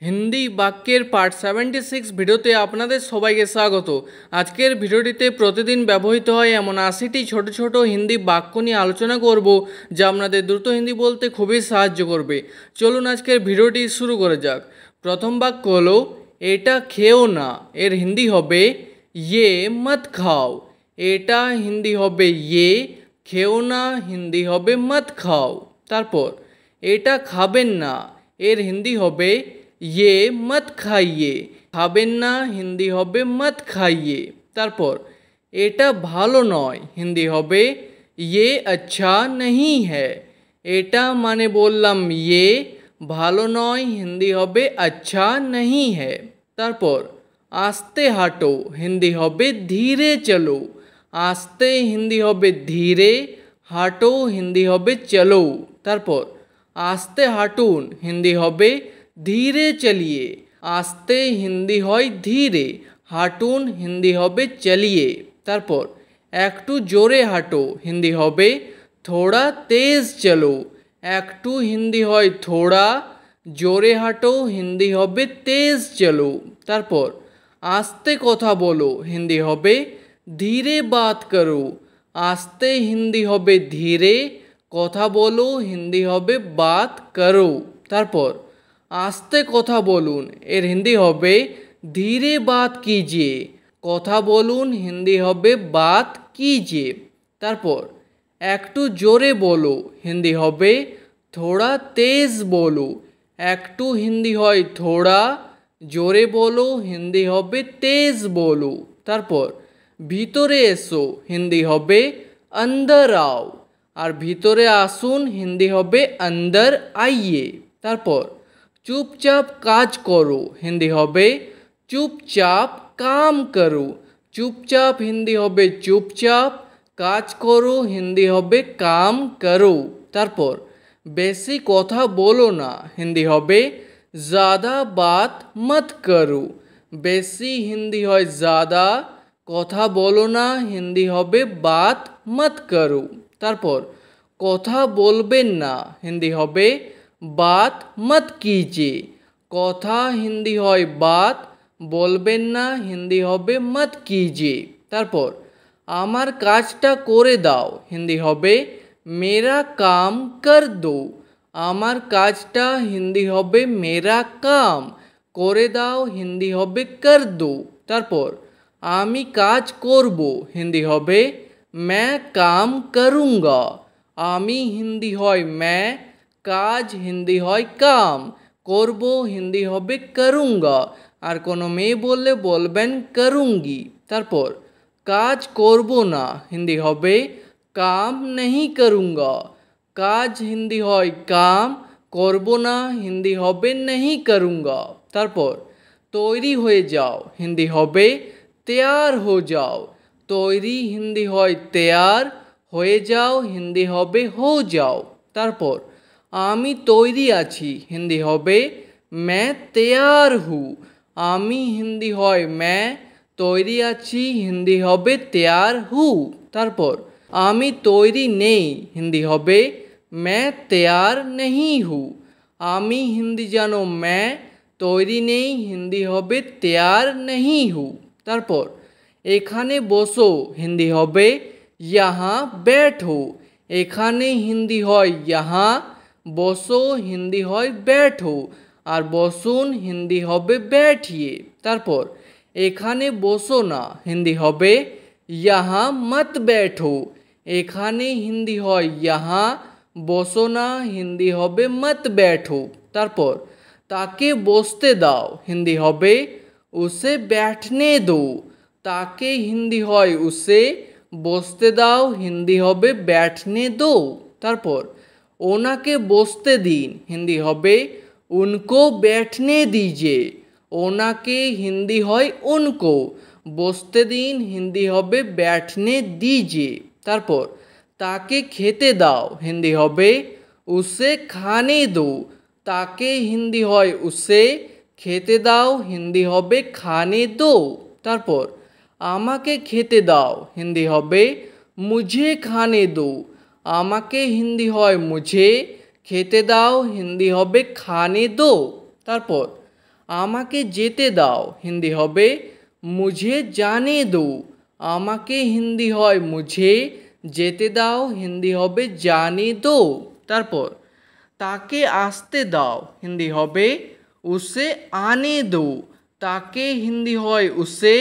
হিন্দি বাক্যের পার্ট 76 ভিডিওতে আপনাদের সবাইকে স্বাগত। আজকের ভিডিওটিতে প্রতিদিন ব্যবহৃত হয় এমন 80টি ছোট ছোট হিন্দি বাক্য নিয়ে আলোচনা করব, যা আপনাদের দ্রুত হিন্দি বলতে খুবই সাহায্য করবে। চলুন আজকের ভিডিওটি শুরু করা যাক। প্রথম বাক্য হলো এটা খেও না, এর হিন্দি হবে ইয়ে মত খাও। এটা হিন্দি হবে ইয়ে, খেও না হিন্দি হবে মত খাও। তারপর এটা খাবেন না, এর হিন্দি হবে ये मत खाइए। খাবেন না হিন্দি হবে মত খাইয়ে। তারপর এটা ভালো নয়, হিন্দি হবে ये अच्छा नहीं है। এটা মানে বললাম ये, ভালো নয় হিন্দি হবে अच्छा नहीं है। তারপর আস্তে হাঁটো, হিন্দি হবে ধীরে চলো। আস্তে হিন্দি হবে ধীরে, হাঁটো হিন্দি হবে চলো। তারপর আস্তে হাঁটুন, হিন্দি হবে ধীরে চলিয়ে। আস্তে হিন্দি হয় ধীরে, হাঁটুন হিন্দি হবে চলিয়ে। তারপর একটু জোরে হাঁটো, হিন্দি হবে থোড়া তেজ চলো। একটু হিন্দি হয় থোড়া, জোরে হাঁটো হিন্দি হবে তেজ চলো। তারপর আস্তে কথা বলো, হিন্দি হবে ধীরে বাত করো। আস্তে হিন্দি হবে ধীরে, কথা বলো হিন্দি হবে বাত করো। তারপর আস্তে কথা বলুন, এর হিন্দি হবে ধীরে বাত কিজিয়ে। কথা বলুন হিন্দি হবে বাত কিজিয়ে। তারপর একটু জোরে বলো, হিন্দি হবে থোড়া তেজ বলো। একটু হিন্দি হয় থোড়া, জোরে বলো হিন্দি হবে তেজ বলো। তারপর ভিতরে এসো, হিন্দি হবে অন্দর আও। আর ভিতরে আসুন হিন্দি হবে অন্দর আইয়ে। তারপর চুপচাপ কাজ করো, হিন্দি হবে চুপচাপ কাম করো। চুপচাপ হিন্দি হবে চুপচাপ, কাজ করো হিন্দি হবে কাম করো। তারপর বেশি কথা বলো না, হিন্দি হবে ज़्यादा बात मत करो। বেশি হিন্দি হয় ज़्यादा, কথা বলো না হিন্দি হবে বাত মত করো। তারপর কথা বলবেন না, হিন্দি হবে বাত মত কিজিয়ে। কথা হিন্দি হয় বাত, বলবেন না হিন্দি হবে মত কিজিয়ে। তারপর আমার কাজটা করে দাও, হিন্দি হবে মেরা কাম কর দো। আমার কাজটা হিন্দি হবে মেরা কাম, করে দাও হিন্দি হবে কর দো। তারপর আমি কাজ করব, হিন্দি হবে मैं काम करूँगा। আমি হিন্দি হয় मैं, কাজ হিন্দি হয় কাম, করব হিন্দি হবে করুঙ্গা। আর কোনো মেয়ে বললে বলবেন করুঙ্গি। তারপর কাজ করব না, হিন্দি হবে কাম नहीं करूँगा। কাজ হিন্দি হয় কাম, করব না হিন্দি হবে नहीं करूँगा। তারপর তৈরি হয়ে যাও, হিন্দি হবে तैयार हो जाओ। তৈরি হিন্দি হয় तैयार, হয়ে যাও হিন্দি হবে हो जाओ। তারপর আমি তৈরি আছি, হিন্দি হবে मैं तैयार हूँ। আমি হিন্দি হয় मैं, তৈরি আছি হিন্দি হবে तैयार हूँ। তারপর আমি তৈরি নেই, হিন্দি হবে मैं तैयार नहीं हूँ। আমি হিন্দি জানো मैं, তৈরি নেই হিন্দি হবে तैयार नहीं हूँ। তারপর এখানে বসো, হিন্দি হবে यहाँ बैठो। এখানে হিন্দি হয় यहाँ, বসো হিন্দি হয় बैठो। আর বসুন হিন্দি হবে बैठिए। তারপর এখানে বসো না, হিন্দি হবে यहाँ मत बैठो। এখানে হিন্দি হয় यहाँ, বসো না হিন্দি হবে मत बैठो। তারপর তাকে বসতে দাও, হিন্দি হবে उसे बैठने दो। তাকে হিন্দি হয় उसे, বসতে দাও হিন্দি হবে बैठने दो। তারপর ওনাকে বসতে দিন, হিন্দি হবে उनको बैठने दीजिए। ওনাকে হিন্দি হয় उनको, বসতে দিন হিন্দি হবে बैठने दीजिए। তারপর তাকে খেতে দাও, হিন্দি হবে उसे खाने दो। তাকে হিন্দি হয় उसे, খেতে দাও হিন্দি হবে खाने दो। তারপর আমাকে খেতে দাও, হিন্দি হবে मुझे खाने दो। আমাকে হিন্দি হয় मुझे, খেতে দাও হিন্দি হবে खाने दो। তারপর আমাকে যেতে দাও হিন্দি হবে মুঝে জানে দো। আমাকে হিন্দি হয় মুঝে, যেতে দাও হিন্দি হবে জানে দো। তারপর তাকে আসতে দাও হিন্দি হবে উसे आने दो। তাকে হিন্দি হয় উसे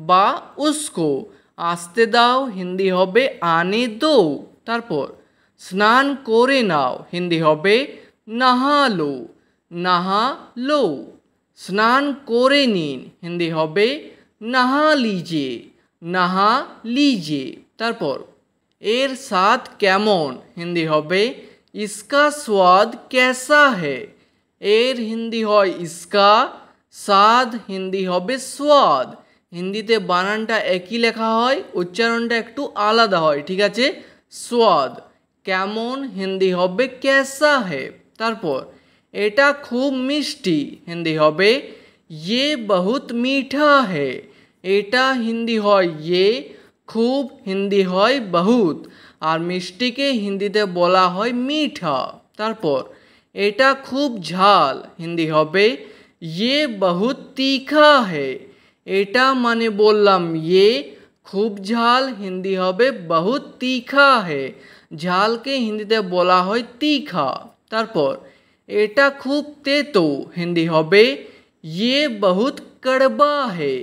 বা उसको, আসতে দাও হিন্দি হবে आने दो। তারপর স্নান করে নাও হিন্দি হবে नहा लो, नहा लो। স্নান করে নিন হিন্দি হবে नहा लीजिए, नहा लीजिए। তারপর এর স্বাদ কেমন হিন্দি হবে इसका स्वाद कैसा है। এর হিন্দি হয় इसका, স্বাদ হিন্দি হবে स्वाद। হিন্দিতে বানানটা একই লেখা হয়, উচ্চারণটা একটু আলাদা হয়, ঠিক আছে। स्वाद। কেমন হিন্দি হবে कैसा है। তারপর এটা খুব মিষ্টি হিন্দি হবে ये बहुत मीठा है। এটা হিন্দি হয় ये, খুব হিন্দি হয় बहुत, আর মিষ্টিকে হিন্দিতে বলা হয় মিঠা। তারপর এটা খুব ঝাল হিন্দি হবে ये बहुत तीखा है। এটা মানে বললাম ये, খুব ঝাল হিন্দি হবে बहुत तीखा है। ঝালকে হিন্দিতে বলা হয় तीखा। তারপর এটা খুব তেতো হিন্দি হবে ये बहुत कड़वा है।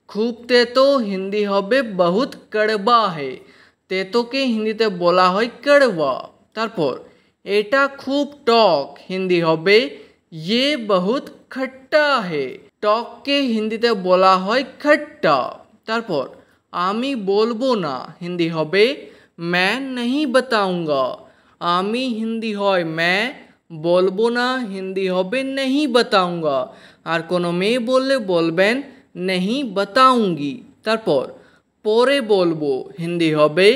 খুব তেতো হিন্দি হবে बहुत कड़वा है। তেতোকে হিন্দিতে বলা হয় कड़वा। তারপর এটা খুব টক হিন্দি হবে ये बहुत खट्टा है। টককে হিন্দিতে বলা হয় खट्टा। তারপর আমি বলবো না হিন্দি হবে मैं नहीं बताऊंगा। আমি হিন্দি হয় मैं, বলবো না হিন্দি হবে नहीं बताऊंगा। আর কোনো মেয়ে বললে বলবেন नहीं बताऊंगी। তারপর পরে বলবো হিন্দি হবে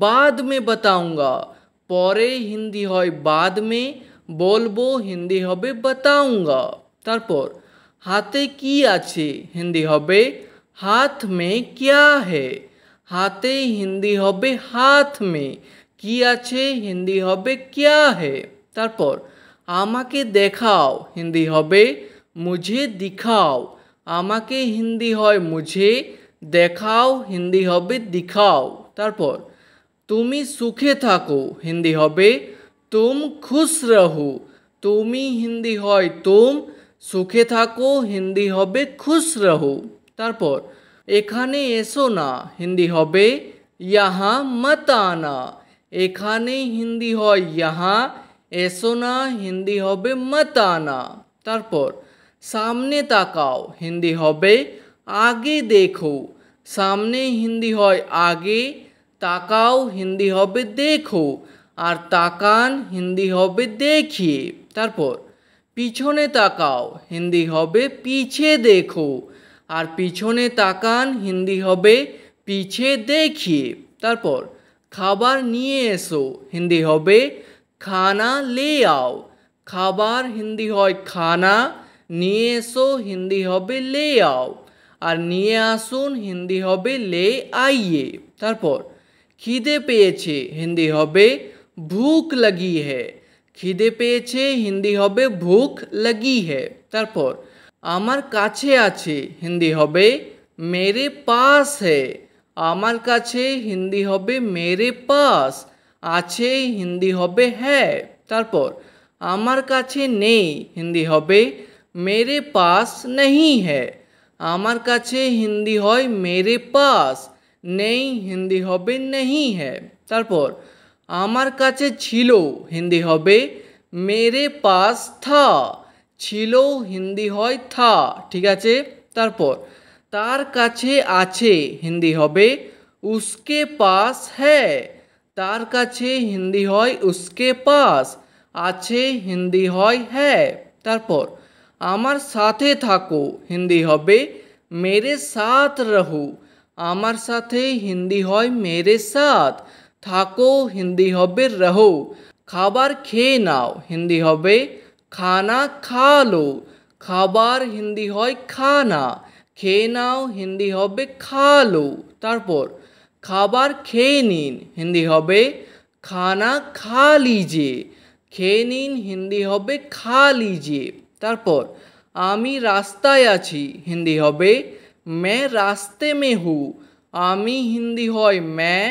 बाद में बताऊंगा। পরে হিন্দি হয় बाद में, বলবো হিন্দি হবে बताऊंगा। তারপর হাতে কি আছে হিন্দি হবে हाथ में क्या है। হাতে হিন্দি হবে हाथ में, কি আছে হিন্দি হবে क्या है। তারপর আমাকে দেখাও হিন্দি হবে मुझे दिखाओ। আমাকে হিন্দি হয় मुझे, দেখাও হিন্দি হবে दिखाओ। তারপর তুমি সুখে থাকো হিন্দি হবে तुम खुश रहो। তুমি হিন্দি হয় तुम, সুখে থাকো হিন্দি হবে खुश रहो। তারপর এখানে এসো না হিন্দি হবে यहाँ मत आना। এখানে হিন্দি হয় यहाँ, এসো না হিন্দি হবে मत आना। তারপর সামনে তাকাও হিন্দি হবে आगे देखो। সামনে হিন্দি হয় आगे, তাকাও হিন্দি হবে দেখো, আর তাকান হিন্দি হবে देखिए। তারপর পিছনে তাকাও হিন্দি হবে पीछे देखो, আর পিছনে তাকান হিন্দি হবে पीछे देखिए। তারপর খাবার নিয়ে এসো হিন্দি হবে खाना ले आओ। খাবার হিন্দি হয় खाना, নিয়ে এসো হিন্দি হবে ले आओ, আর নিয়ে আসুন হিন্দি হবে ले आइए। তারপর খিদে পেয়েছে হিন্দি হবে भूख लगी है। খিদে পেয়েছে হিন্দি হবে भूख लगी है। তারপর আমার কাছে আছে হিন্দি হবে मेरे पास है। আমার কাছে হিন্দি হবে मेरे पास, আছে হিন্দি হবে है। তারপর আমার কাছে নেই হিন্দি হবে मेरे पास नहीं है। আমার কাছে হিন্দি হয় मेरे पास, নেই হিন্দি হবে नहीं है। তারপর আমার কাছে ছিল হিন্দি হবে मेरे पास था। ছিল হিন্দি হয় था, ঠিক আছে। তারপর তার কাছে আছে হিন্দি হবে उसके पास है। তার কাছে হিন্দি হয় उसके पास, আছে হিন্দি হয় है। তারপর আমার সাথে থাকো হিন্দি হবে मेरे साथ रहो। আমার সাথে হিন্দি হয় मेरे साथ, থাকো হিন্দি হবে रहो। খাবার খেয়ে নাও হিন্দি হবে खाना खा लो। খাবার হিন্দি হয় खाना, খেয়ে নাও হিন্দি হবে खा लो। তারপর খাবার খেয়ে নিন হিন্দি হবে खाना खा लीजिए। খেয়ে নিন হিন্দি হবে खा लीजिए। তারপর আমি রাস্তায় আছি হিন্দি হবে मैं रास्ते में हूँ। আমি হিন্দি হয় मैं,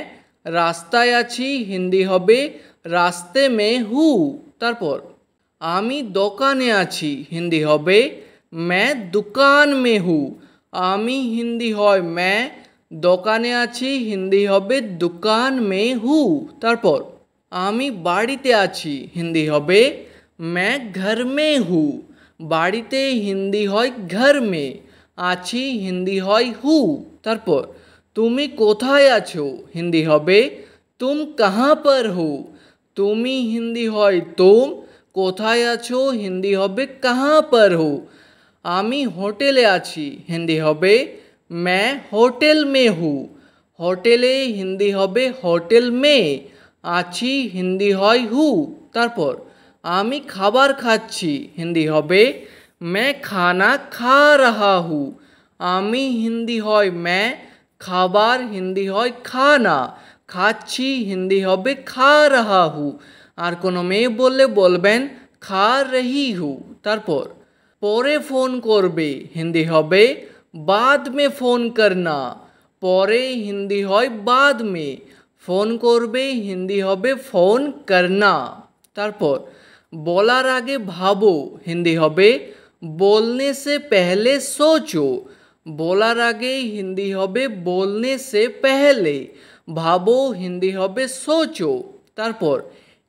রাস্তায় আছি হিন্দি হবে রাস্তে মে হু। তারপর আমি দোকানে আছি হিন্দি হবে मैं दुकान में हूँ। আমি হিন্দি হয় मैं, দোকানে আছি হিন্দি হবে दुकान में हूँ। তারপর আমি বাড়িতে আছি হিন্দি হবে मैं घर में हूँ। বাড়িতে হিন্দি হয় घर में, আছি হিন্দি হয় হু। তারপর তুমি কোথায় আছো হিন্দি হবে तुम कहाँ पर हो। তুমি হিন্দি হয় तुम, কোথায় আছো হিন্দি হবে कहाँ पर हो। আমি হোটেলে আছি হিন্দি হবে मैं होटल में हूँ। হোটেলে হিন্দি হবে होटल में, আছি হিন্দি হয় হু। তারপর আমি খাবার খাচ্ছি হিন্দি হবে मैं खाना खा रहा हूँ। আমি হিন্দি হয় मैं, খাবার হিন্দি হয় খানা, খাচ্ছি হিন্দি হবে খা রাহা হু। আর কোনো মেয়ে বললে বলবেন খা রহি হু। তারপর পরে ফোন করবে হিন্দি হবে बाद में ফোন করনা। পরে হিন্দি হয় बाद में, ফোন করবে হিন্দি হবে ফোন করনা। তারপর বলার আগে ভাবো হিন্দি হবে बोलने से पहले सोचो। বলার আগে হিন্দি হবে बोलने से पहले, ভাবো হিন্দি হবে সোচো। তারপর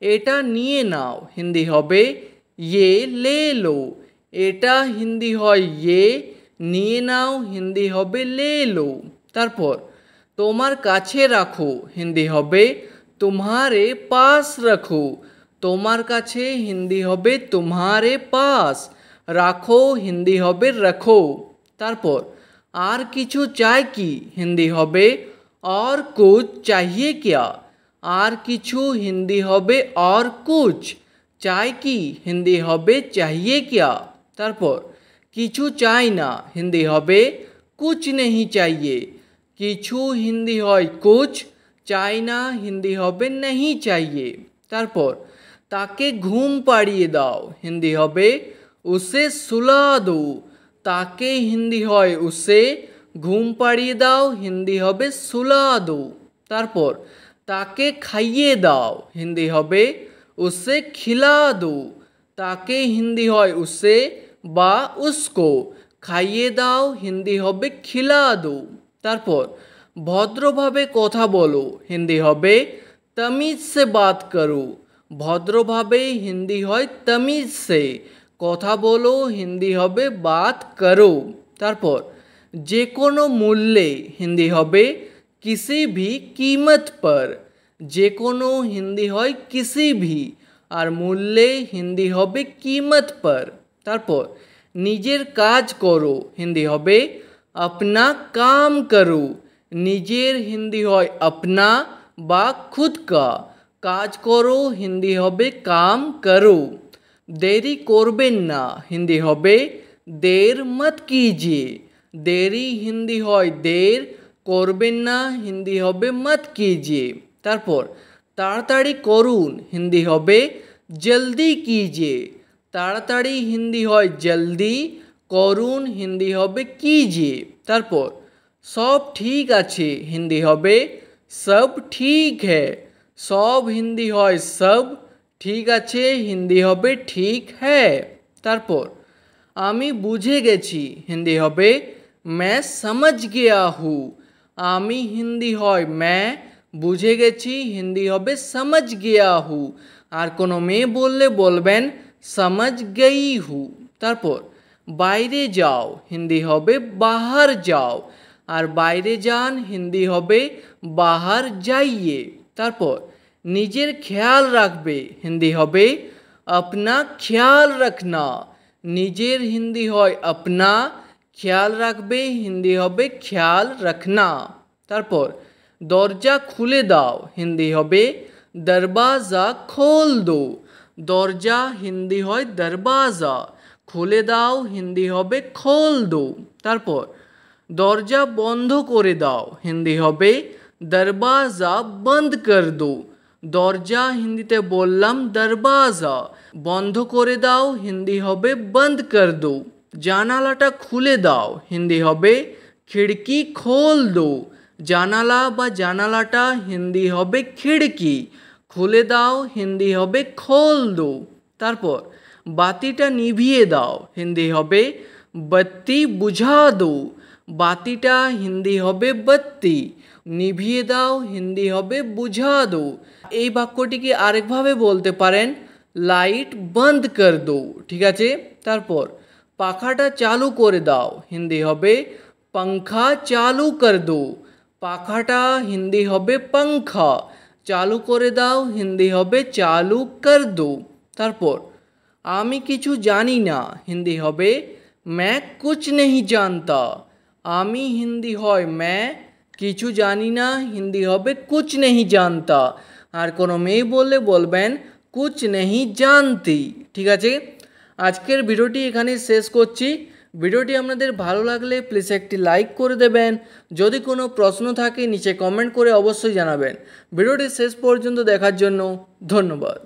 এটা নিয়ে নাও হিন্দি হবে ये ले लो। এটা হিন্দি হয় ये, নিয়ে নাও হিন্দি হবে ले लो। তারপর তোমার কাছে রাখো হিন্দি হবে तुम्हारे पास रखो। তোমার কাছে হিন্দি হবে तुम्हारे पास, রাখো হিন্দি হবে রাখো। তারপর আর কিছু চাই কি হিন্দি হবে और कुछ चाहिए क्या। আর কিছু হিন্দি হবে और कुछ, চাই কি হিন্দি হবে चाहिए क्या। তারপর কিছু চাই না হিন্দি হবে कुछ नहीं चाहिए। কিছু হিন্দি হয় कुछ, চাই না হিন্দি হবে नहीं चाहिए। তারপর তাকে ঘুম পাড়িয়ে দাও হিন্দি হবে उसे सुला दो। তাকে হিন্দি হয় उसे, ঘুম পাড়িয়ে দাও হিন্দি হবে सुला दो। তারপর তাকে খাইয়ে দাও হিন্দি হবে उसे खिला दो। তাকে হিন্দি হয় उसे বা उसको, খাইয়ে দাও হিন্দি হবে खिला दो। তারপর ভদ্রভাবে কথা বলো হিন্দি হবে तमीज से बात करो। ভদ্রভাবে হিন্দি হয় तमीज से, কথা বলো হিন্দি হবে बात करो। তারপর যে কোনো মূল্যে হিন্দি হবে किसी भी कीमत पर। যে কোনো হিন্দি হয় किसी भी, আর মূল্যে হিন্দি হবে कीमत पर। তারপর নিজের কাজ করো হিন্দি হবে अपना काम करो। নিজের হিন্দি হয় अपना বা खुद का, কাজ করো হিন্দি হবে काम करो। দেরি করবেন না হিন্দি হবে देर मत कीजिए। দেরি হিন্দি হয় देर, করবেন না হিন্দি হবে मत कीजिए। তারপর তাড়াতাড়ি করুন হিন্দি হবে जल्दी कीजिए। তাড়াতাড়ি হিন্দি হয় जल्दी, করুন হিন্দি হবে कीजिए। তারপর সব ঠিক আছে হিন্দি হবে सब ठीक है। সব হিন্দি হয় सब, ঠিক আছে হিন্দি হবে ঠিক है। তারপর আমি বুঝে গেছি হিন্দি হবে मैं समझ गया हूँ। আমি হিন্দি হয় मैं, বুঝে গেছি হিন্দি হবে समझ गया हूँ। আর কোনো মেয়ে বললে বলবেন समझ गई हूँ। তারপর বাইরে যাও হিন্দি হবে बाहर जाओ, আর বাইরে যান হিন্দি হবে बाहर जाइए। তারপর নিজের খেয়াল রাখবে হিন্দি হবে अपना ख्याल रखना। নিজের হিন্দি হয় अपना, খেয়াল রাখবে হিন্দি হবে ख्याल रखना। তারপর দরজা খুলে দাও হিন্দি হবে दरवाज़ा खोल दो। দরজা হিন্দি হয় दरवाज़ा, খুলে দাও হিন্দি হবে खोल दो। তারপর দরজা বন্ধ করে দাও হিন্দি হবে दरवाज़ा बंद कर दो। দরজা হিন্দিতে বললাম दरवाज़ा, বন্ধ করে দাও হিন্দি হবে बंद कर दो। জানালাটা খুলে দাও হিন্দি হবে খিড়কি খোল দো। জানালা বা জানালাটা হিন্দি হবে খিড়কি, খুলে দাও হিন্দি হবে খোল দো। তারপর বাতিটা নিভিয়ে দাও হিন্দি হবে बत्ती बुझा दो। বাতিটা হিন্দি হবে बत्ती, নিভিয়ে দাও হিন্দি হবে বুঝা দো। এই বাক্যটিকে আরেকভাবে বলতে পারেন লাইট বন্ধ কর দো। ঠিক আছে। তারপর পাখাটা চালু করে দাও হিন্দি হবে पंखा চালু কর দো। পাখাটা হিন্দি হবে पंखा, চালু করে দাও হিন্দি হবে চালু কর দো। তারপর আমি কিছু জানি না হিন্দি হবে मैं कुछ नहीं जानता। আমি হিন্দি হয় मैं, কিছু জানি না হিন্দি হবে कुछ नहीं जानता। আর কোনো মেয়ে বললে বলবেন कुछ नहीं जानती। ঠিক আছে। আজকের ভিডিওটি এখানে শেষ করছি। ভিডিওটি আপনাদের ভালো লাগলে প্লিজ একটি লাইক করে দেবেন। যদি কোনো প্রশ্ন থাকে নিচে কমেন্ট করে অবশ্যই জানাবেন। ভিডিওটি শেষ পর্যন্ত দেখার জন্য ধন্যবাদ।